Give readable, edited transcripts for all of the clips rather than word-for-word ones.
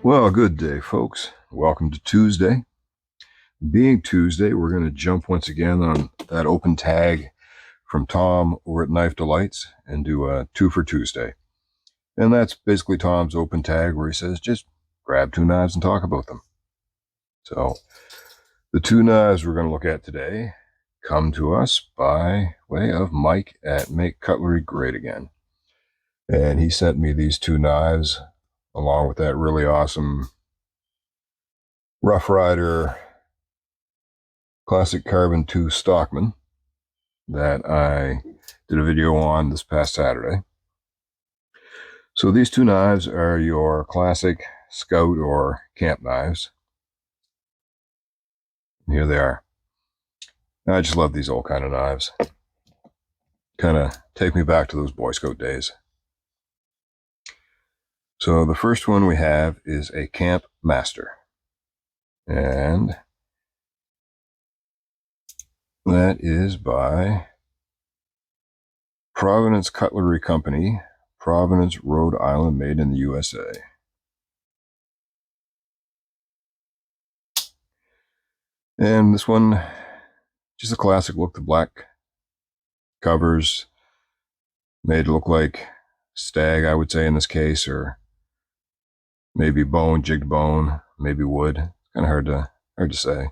Well, good day, folks. Welcome to Tuesday. Being Tuesday, we're going to jump once again on that open tag from Tom over at Knife Delights and do a 2 for Tuesday. And that's basically Tom's open tag where he says, just grab 2 knives and talk about them. So the 2 knives we're going to look at today come to us by way of Mike at Make Cutlery Great Again. And he sent me these 2 knives along with that really awesome Rough Rider Classic Carbon 2 Stockman that I did a video on this past Saturday. So these 2 knives are your classic scout or camp knives. And here they are. I just love these old kind of knives. Kind of take me back to those Boy Scout days. So the first one we have is a Camp Master. And that is by Providence Cutlery Company, Providence, Rhode Island, made in the USA. And this one, just a classic look. The black covers made to look like stag, I would say in this case, or maybe bone, jigged bone, maybe wood. Kind of hard to say.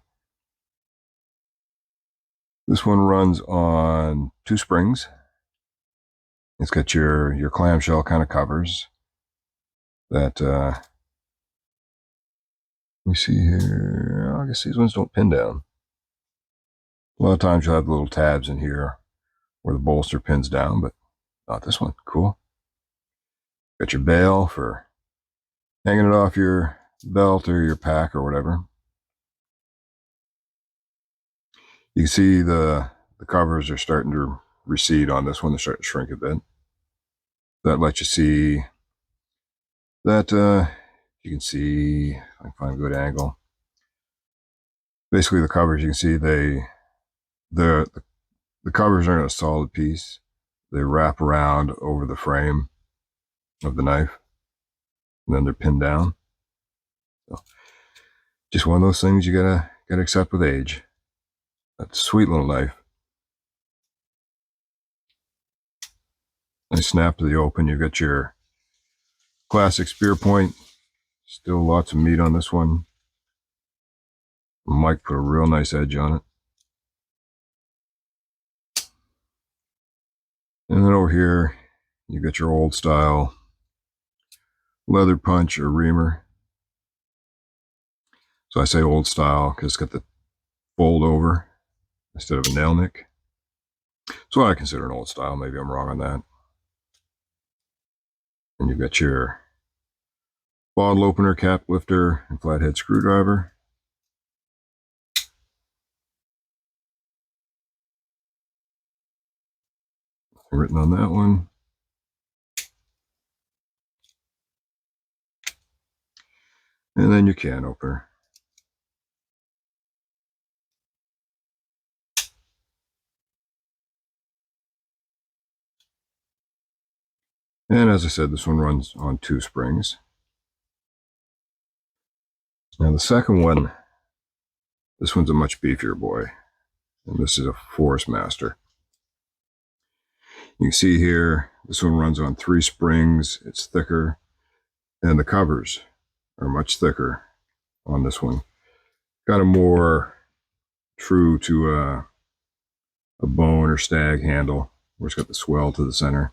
This one runs on 2 springs. It's got your clamshell kind of covers that we see here. I guess these ones don't pin down. A lot of times you'll have little tabs in here where the bolster pins down, but not this one. Cool. Got your bail for hanging it off your belt or your pack or whatever. You can see the covers are starting to recede on this one. They're starting to shrink a bit. That lets you see that you can see, if I can find a good angle. Basically the covers, you can see the covers aren't a solid piece. They wrap around over the frame of the knife, and then they're pinned down. So, just one of those things you gotta accept with age. That's a sweet little knife. Nice snap to the open. You've got your classic spear point. Still lots of meat on this one. Mike put a real nice edge on it. And then over here, you got your old style leather punch or reamer. So I say old style because it's got the fold over instead of a nail nick. It's what I consider an old style. Maybe I'm wrong on that. And you've got your bottle opener, cap lifter, and flathead screwdriver. Nothing written on that one. And then your can opener. And as I said, this one runs on 2 springs. Now the second one, this one's a much beefier boy. And this is a Forest Master. You can see here, this one runs on 3 springs. It's thicker. And the covers are much thicker on this one. Got a more true to a bone or stag handle, where it's got the swell to the center.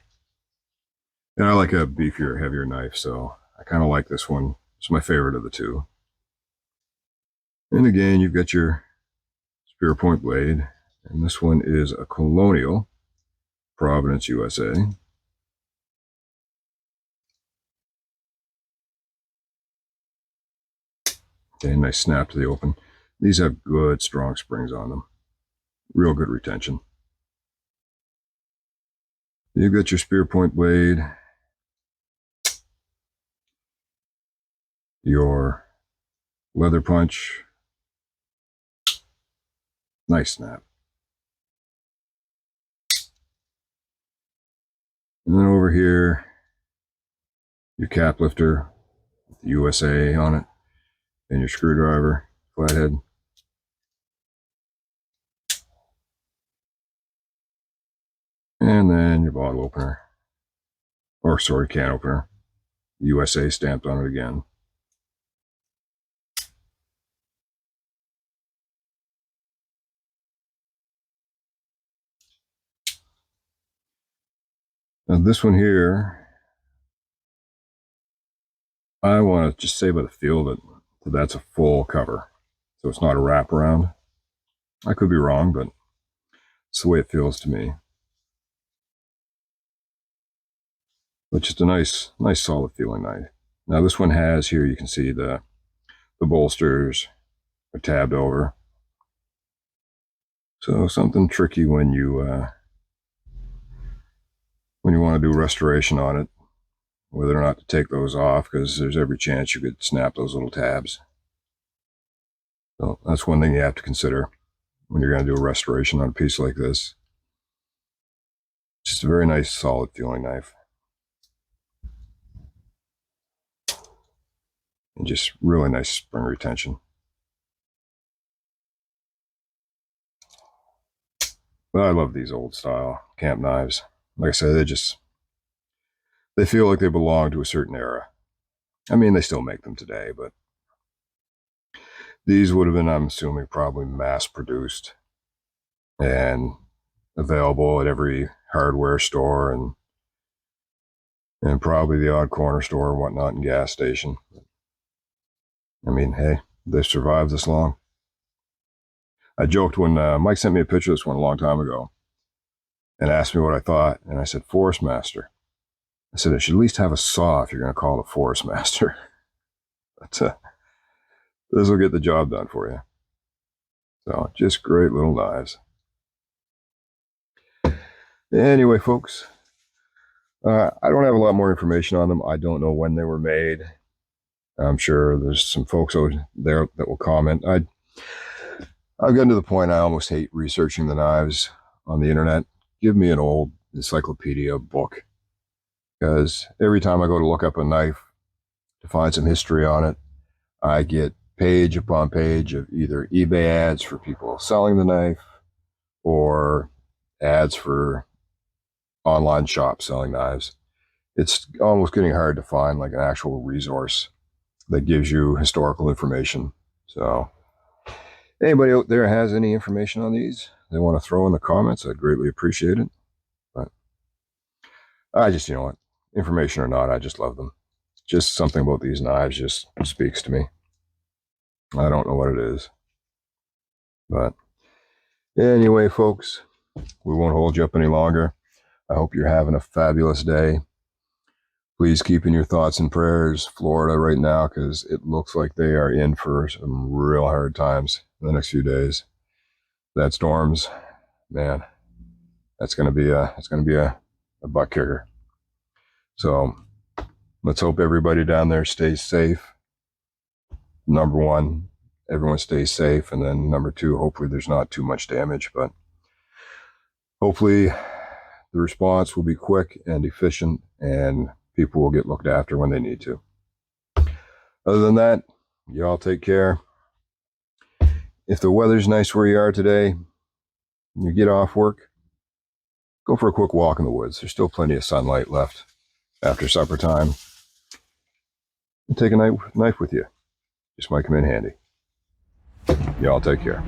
And I like a beefier, heavier knife, so I kind of like this one. It's my favorite of the 2. And again, you've got your spear point blade, and this one is a Colonial, Providence, USA. Okay, nice snap to the open. These have good, strong springs on them. Real good retention. You've got your spear point blade, your leather punch. Nice snap. And then over here, your cap lifter, the USA on it, and your screwdriver, flathead. And then your bottle opener, or sorry, can opener, USA stamped on it again. Now this one here, I want to just say by the feel that that's a full cover. So it's not a wraparound. I could be wrong, but it's the way it feels to me. But just a nice solid feeling knife. Now this one has here, you can see the bolsters are tabbed over. So something tricky when you want to do restoration on it, whether or not to take those off, because there's every chance you could snap those little tabs. So that's one thing you have to consider when you're going to do a restoration on a piece like this. Just a very nice, solid feeling knife. And just really nice spring retention. But I love these old style camp knives. Like I said, they feel like they belong to a certain era. I mean, they still make them today, but these would have been, I'm assuming, probably mass produced and available at every hardware store and probably the odd corner store and whatnot and gas station. I mean, hey, they survived this long. I joked when Mike sent me a picture of this one a long time ago and asked me what I thought, and I said, Forest Master. I said, it should at least have a saw if you're going to call it a Forest Master. But this will get the job done for you. So just great little knives. Anyway, folks, I don't have a lot more information on them. I don't know when they were made. I'm sure there's some folks over there that will comment. I've gotten to the point I almost hate researching the knives on the internet. Give me an old encyclopedia book, because every time I go to look up a knife to find some history on it, I get page upon page of either eBay ads for people selling the knife or ads for online shops selling knives. It's almost getting hard to find like an actual resource that gives you historical information. So anybody out there has any information on these they want to throw in the comments, I'd greatly appreciate it. But I just, you know what, information or not, I just love them. Just something about these knives just speaks to me. I don't know what it is. But anyway, folks, we won't hold you up any longer. I hope you're having a fabulous day. Please keep in your thoughts and prayers Florida right now, because it looks like they are in for some real hard times in the next few days. That storms, man, that's going to be a butt kicker. So let's hope everybody down there stays safe. Number one, everyone stays safe, and then number two, hopefully there's not too much damage, but hopefully the response will be quick and efficient, and people will get looked after when they need to. Other than that, y'all take care. If the weather's nice where you are today, you get off work, go for a quick walk in the woods. There's still plenty of sunlight left after supper time. And take a knife with you. Just might come in handy. Y'all take care.